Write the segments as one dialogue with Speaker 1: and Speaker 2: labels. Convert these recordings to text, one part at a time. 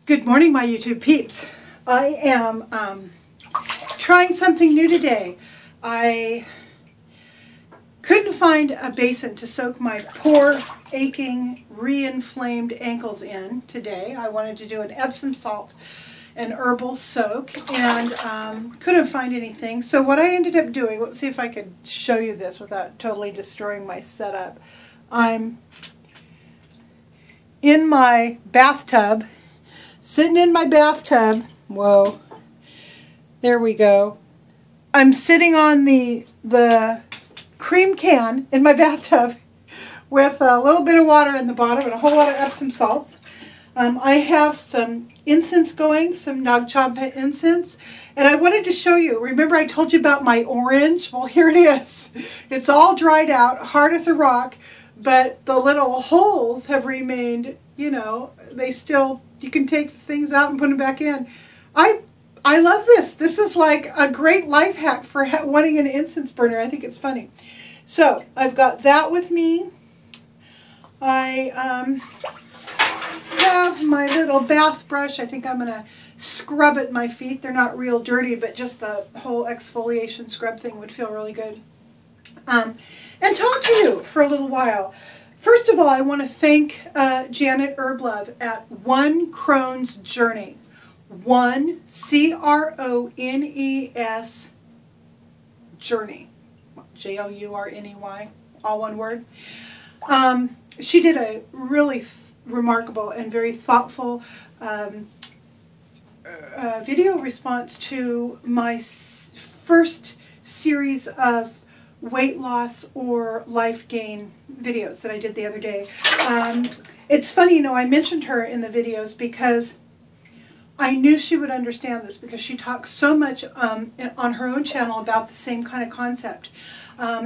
Speaker 1: Good morning, my YouTube peeps. I am trying something new today. I couldn't find a basin to soak my poor, aching, re-inflamed ankles in today. I wanted to do an Epsom salt and herbal soak and couldn't find anything. So what I ended up doing, let's see if I could show you this without totally destroying my setup. I'm in my bathtub. Sitting in my bathtub, whoa, there we go. I'm sitting on the cream can in my bathtub with a little bit of water in the bottom and a whole lot of Epsom salts. I have some incense going, some Nag Champa incense, and I wanted to show you. Remember I told you about my orange? Well, here it is. It's all dried out, hard as a rock, but the little holes have remained, you know, they still, you can take things out and put them back in. I love this. This is like a great life hack for wanting an incense burner. I think it's funny. So I've got that with me. I have my little bath brush. I think I'm going to scrub at my feet. They're not real dirty, but just the whole exfoliation scrub thing would feel really good. And talk to you for a little while. First of all, I want to thank Janet Herblove at One Crohn's Journey. One, C-R-O-N-E-S, Journey. J-O-U-R-N-E-Y, all one word. She did a really remarkable and very thoughtful video response to my first series of weight loss or life gain videos that I did the other day. It's funny, you know, I mentioned her in the videos because I knew she would understand this because she talks so much on her own channel about the same kind of concept.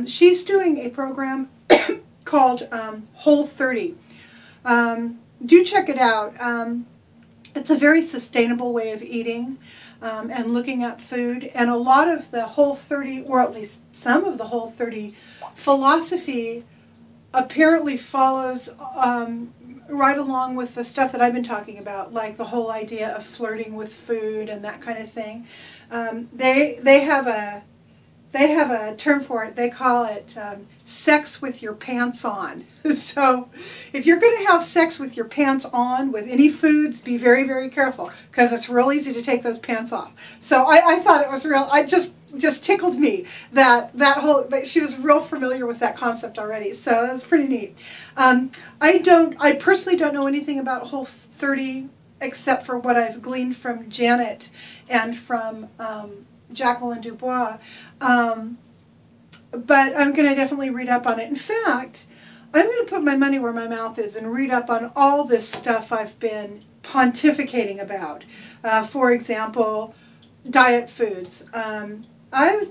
Speaker 1: She's doing a program called Whole30. Do check it out. It's a very sustainable way of eating and looking at food, and a lot of the Whole30, or at least some of the Whole30 philosophy apparently follows right along with the stuff that I've been talking about, like the whole idea of flirting with food and that kind of thing. They have a term for it. They call it sex with your pants on. So if you're going to have sex with your pants on with any foods, be very, very careful because it's real easy to take those pants off. So I thought it was real. I just tickled me that she was real familiar with that concept already. So that's pretty neat. I personally don't know anything about Whole30 except for what I've gleaned from Janet and from Jacqueline Dubois. But I'm going to definitely read up on it. In fact, I'm going to put my money where my mouth is and read up on all this stuff I've been pontificating about. For example, diet foods. I've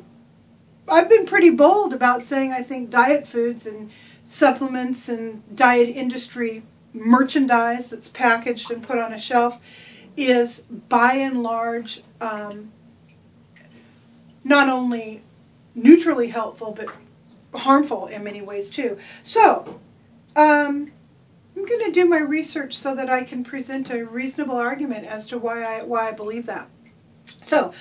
Speaker 1: been pretty bold about saying I think diet foods and supplements and diet industry merchandise that's packaged and put on a shelf is by and large not only neutrally helpful but harmful in many ways too. So I'm going to do my research so that I can present a reasonable argument as to why I believe that. So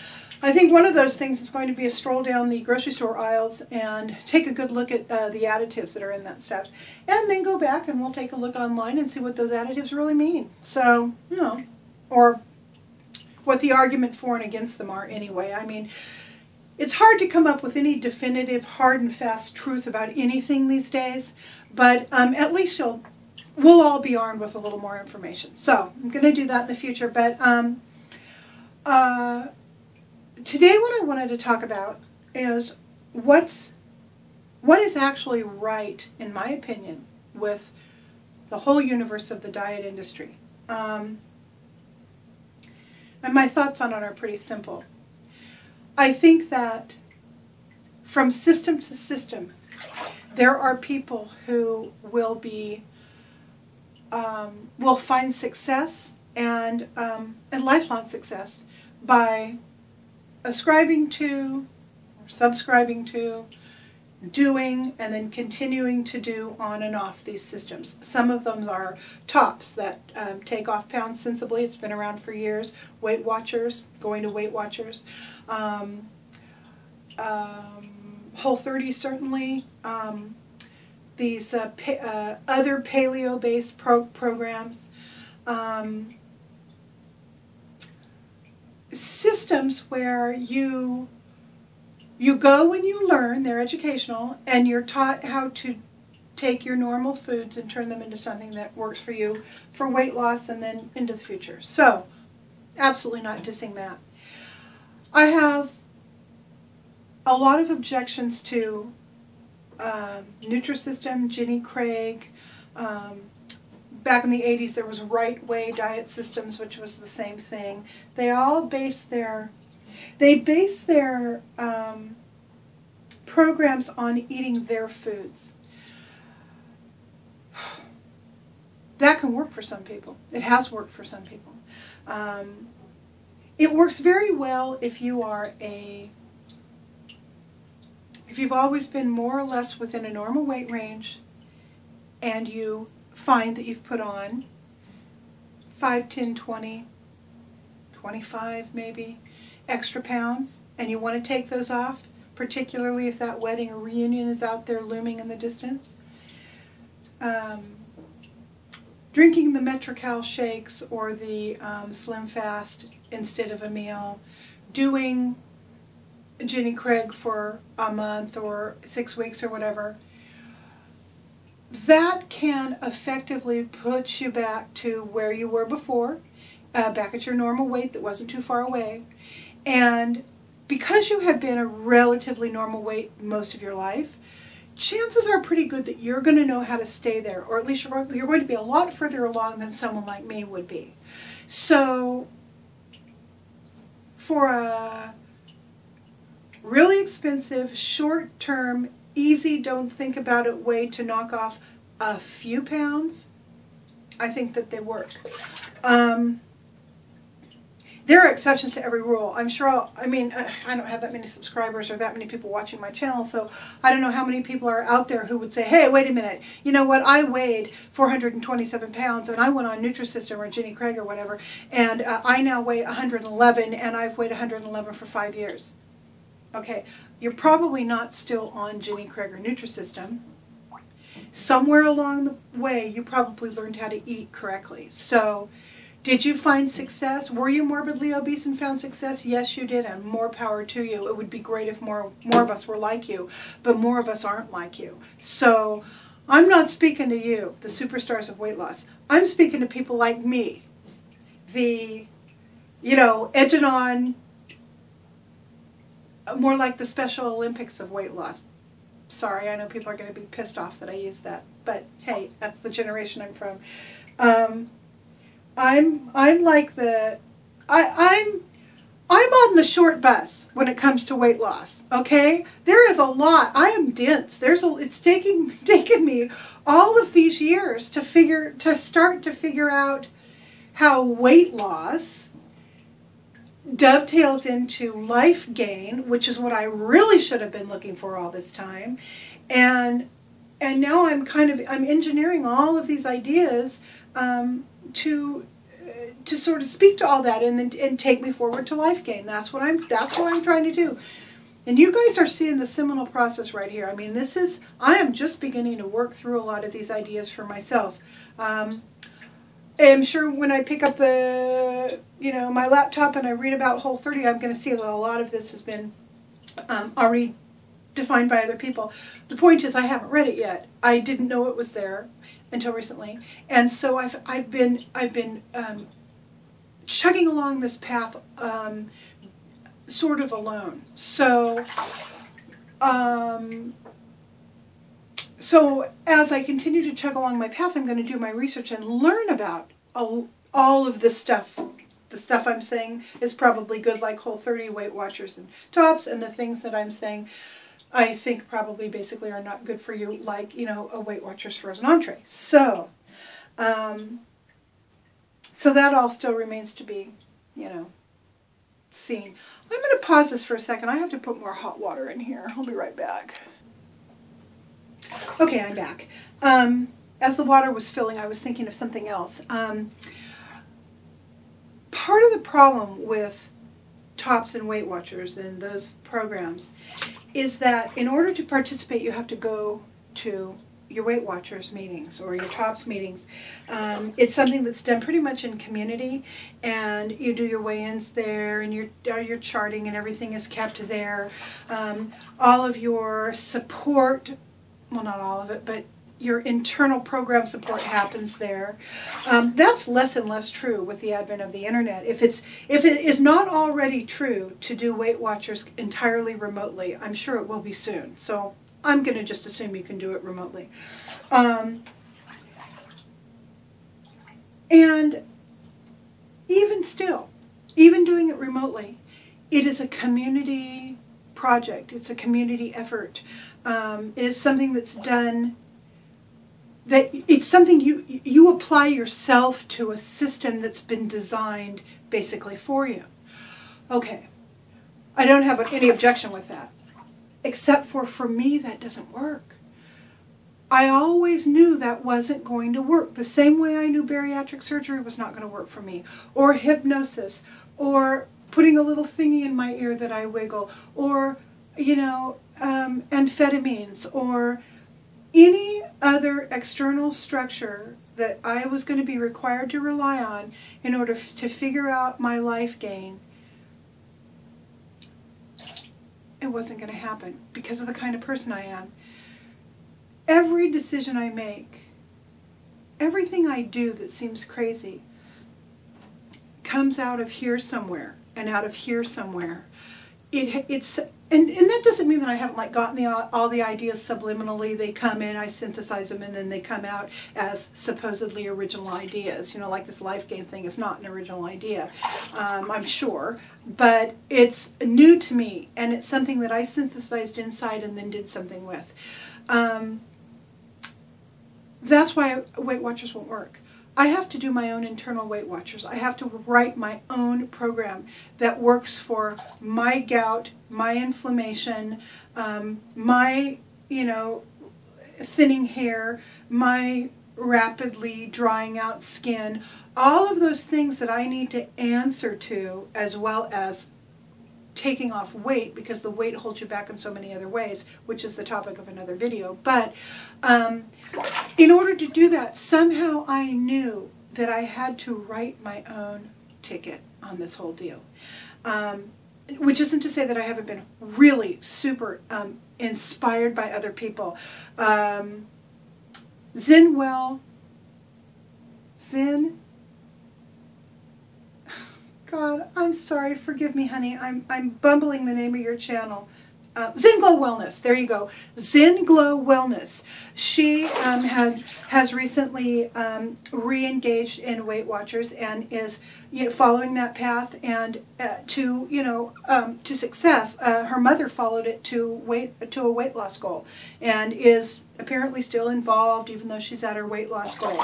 Speaker 1: I think one of those things is going to be a stroll down the grocery store aisles and take a good look at the additives that are in that stuff, and then go back and we'll take a look online and see what those additives really mean. So, you know, or what the argument for and against them are anyway. I mean, it's hard to come up with any definitive, hard and fast truth about anything these days, but at least we'll all be armed with a little more information. So I'm going to do that in the future. But today what I wanted to talk about is what is actually right, in my opinion, with the whole universe of the diet industry. And my thoughts on it are pretty simple. I think that from system to system, there are people who will find success and lifelong success by ascribing to, or subscribing to, doing and then continuing to do on and off these systems. Some of them are tops that take off pounds sensibly. It's been around for years. Weight Watchers, going to Weight Watchers. Whole30 certainly. These other paleo-based programs. Systems where you go and you learn, they're educational, and you're taught how to take your normal foods and turn them into something that works for you for weight loss and then into the future. So, absolutely not dissing that. I have a lot of objections to Nutrisystem, Jenny Craig. Back in the 80s there was Right Way Diet Systems, which was the same thing. They all base their programs on eating their foods. That can work for some people. It has worked for some people. It works very well if you've always been more or less within a normal weight range and you find that you've put on 5, 10, 20, 25 maybe extra pounds, and you want to take those off, particularly if that wedding or reunion is out there looming in the distance. Drinking the Metrocal shakes or the Slim Fast instead of a meal, doing Jenny Craig for a month or 6 weeks or whatever, that can effectively put you back to where you were before, back at your normal weight that wasn't too far away. And because you have been a relatively normal weight most of your life, chances are pretty good that you're going to know how to stay there, or at least you're going to be a lot further along than someone like me would be. So for a really expensive, short-term, easy, don't think about it way to knock off a few pounds, I think that they work. There are exceptions to every rule. I'm sure I don't have that many subscribers or that many people watching my channel, so I don't know how many people are out there who would say, hey, wait a minute, you know what, I weighed 427 pounds and I went on Nutrisystem or Jenny Craig or whatever, and I now weigh 111 and I've weighed 111 for 5 years. Okay, you're probably not still on Jenny Craig or Nutrisystem. Somewhere along the way, you probably learned how to eat correctly. So, did you find success? Were you morbidly obese and found success? Yes, you did, and more power to you. It would be great if more of us were like you, but more of us aren't like you. So, I'm not speaking to you, the superstars of weight loss. I'm speaking to people like me, the, edging on, more like the Special Olympics of weight loss. Sorry, I know people are going to be pissed off that I use that, but hey, that's the generation I'm from. I'm like I'm on the short bus when it comes to weight loss. Okay, there is a lot. I am dense. It's taken me all of these years to start to figure out how weight loss dovetails into life gain, which is what I really should have been looking for all this time, and now I'm engineering all of these ideas to sort of speak to all that and take me forward to life gain. That's what I'm trying to do. And you guys are seeing the seminal process right here. I mean, I am just beginning to work through a lot of these ideas for myself. I'm sure when I pick up my laptop and I read about Whole30, I'm going to see that a lot of this has been already defined by other people. The point is, I haven't read it yet. I didn't know it was there until recently, and so I've been chugging along this path sort of alone. So as I continue to chug along my path, I'm going to do my research and learn about all of this stuff. The stuff I'm saying is probably good, like Whole30, Weight Watchers, and tops, and the things that I'm saying I think probably basically are not good for you, like, a Weight Watchers frozen entree. So, so that all still remains to be, seen. I'm going to pause this for a second. I have to put more hot water in here. I'll be right back. Okay, I'm back. As the water was filling, I was thinking of something else. Part of the problem with TOPS and Weight Watchers and those programs is that in order to participate, you have to go to your Weight Watchers meetings or your TOPS meetings. It's something that's done pretty much in community, and you do your weigh-ins there, and your charting and everything is kept there. All of your support, well, not all of it, but your internal program support happens there. That's less and less true with the advent of the internet. If it is not already true to do Weight Watchers entirely remotely, I'm sure it will be soon. So I'm going to just assume you can do it remotely. And even still, even doing it remotely, it is a community project. It's a community effort. It is something that's done, that it's something you apply yourself to a system that's been designed basically for you. Okay, I don't have any objection with that. Except for me, that doesn't work. I always knew that wasn't going to work. The same way I knew bariatric surgery was not going to work for me. Or hypnosis. Or putting a little thingy in my ear that I wiggle. Or, amphetamines. Or any other external structure that I was going to be required to rely on in order to figure out my life gain. It wasn't going to happen because of the kind of person I am. Every decision I make, everything I do that seems crazy, comes out of here somewhere and out of here somewhere. And that doesn't mean that I haven't gotten all the ideas subliminally. They come in, I synthesize them, and then they come out as supposedly original ideas. Like this life gain thing is not an original idea, I'm sure, but it's new to me, and it's something that I synthesized inside and then did something with. That's why Weight Watchers won't work. I have to do my own internal Weight Watchers. I have to write my own program that works for my gout, my inflammation, my, thinning hair, my rapidly drying out skin, all of those things that I need to answer to, as well as taking off weight, because the weight holds you back in so many other ways, which is the topic of another video. But in order to do that, somehow I knew that I had to write my own ticket on this whole deal. Which isn't to say that I haven't been really super inspired by other people. God, I'm sorry. Forgive me, honey. I'm bumbling the name of your channel. Zen Glow Wellness. There you go. Zen Glow Wellness. She has recently re-engaged in Weight Watchers and is following that path and to success. Her mother followed it to a weight loss goal and is apparently still involved, even though she's at her weight loss goal.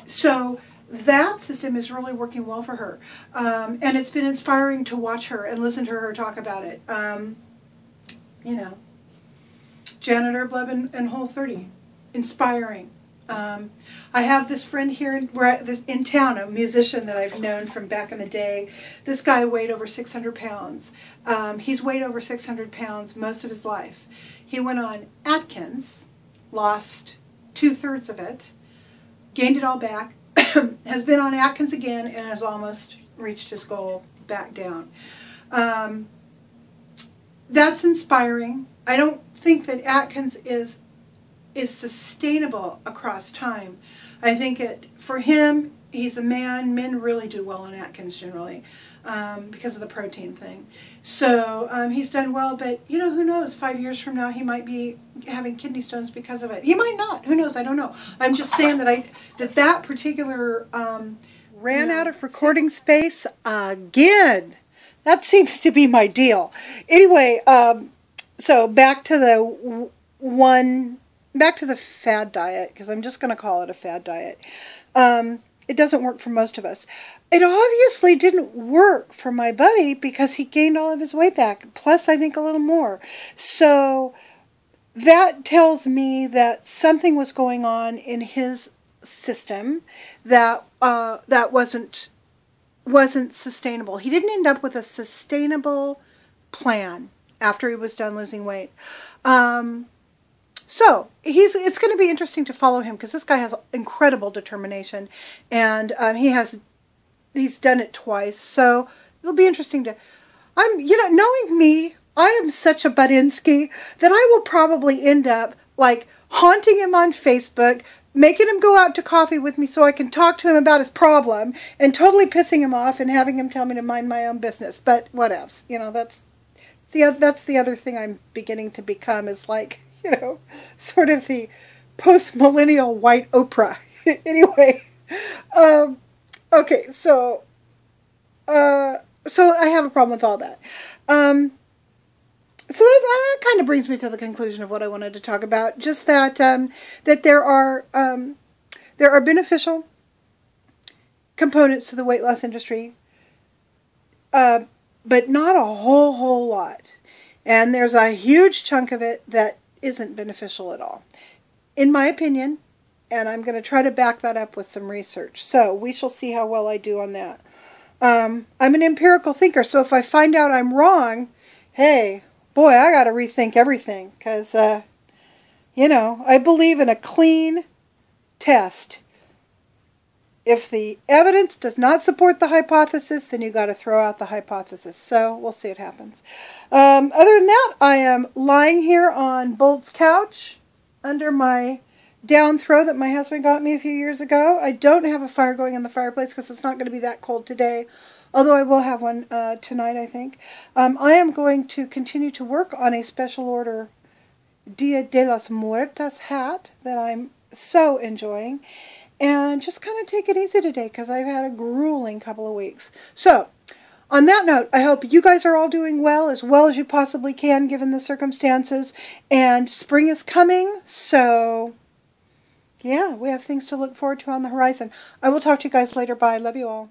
Speaker 1: So that system is really working well for her, and it's been inspiring to watch her and listen to her talk about it. Janet Herbleb and Whole30, inspiring. I have this friend here in town, a musician that I've known from back in the day. This guy weighed over 600 pounds. He's weighed over 600 pounds most of his life. He went on Atkins, lost 2/3 of it, gained it all back, has been on Atkins again, and has almost reached his goal back down. That's inspiring. I don't think that Atkins is sustainable across time. I think for him, he's a man. Men really do well on Atkins generally because of the protein thing. So he's done well, but who knows? 5 years from now, he might be having kidney stones because of it. He might not. Who knows? I don't know. I'm just saying that particular ran out of recording space again. That seems to be my deal. Anyway, so back to the fad diet, because I'm just going to call it a fad diet. It doesn't work for most of us. It obviously didn't work for my buddy because he gained all of his weight back, plus I think a little more. So that tells me that something was going on in his system that that wasn't sustainable. He didn't end up with a sustainable plan after he was done losing weight. So it's going to be interesting to follow him, because this guy has incredible determination, and he's done it twice. So it'll be interesting to, knowing me, I am such a Budinsky that I will probably end up like haunting him on Facebook, making him go out to coffee with me so I can talk to him about his problem, and totally pissing him off and having him tell me to mind my own business. But what else? That's the other thing I'm beginning to become, is like, sort of the post-millennial white Oprah. Anyway, okay, so I have a problem with all that. So that kind of brings me to the conclusion of what I wanted to talk about. Just that that there are beneficial components to the weight loss industry, but not a whole lot. And there's a huge chunk of it that isn't beneficial at all, in my opinion. And I'm going to try to back that up with some research. So we shall see how well I do on that. I'm an empirical thinker, so if I find out I'm wrong, hey, boy, I got to rethink everything, because, I believe in a clean test. If the evidence does not support the hypothesis, then you got to throw out the hypothesis. So we'll see what happens. Other than that, I am lying here on Bolt's couch under my down throw that my husband got me a few years ago. I don't have a fire going in the fireplace because it's not going to be that cold today, although I will have one tonight, I think. I am going to continue to work on a special order Dia de los Muertos hat that I'm so enjoying, and just kind of take it easy today because I've had a grueling couple of weeks. So, on that note, I hope you guys are all doing well as you possibly can given the circumstances, and spring is coming, so yeah, we have things to look forward to on the horizon. I will talk to you guys later. Bye. Love you all.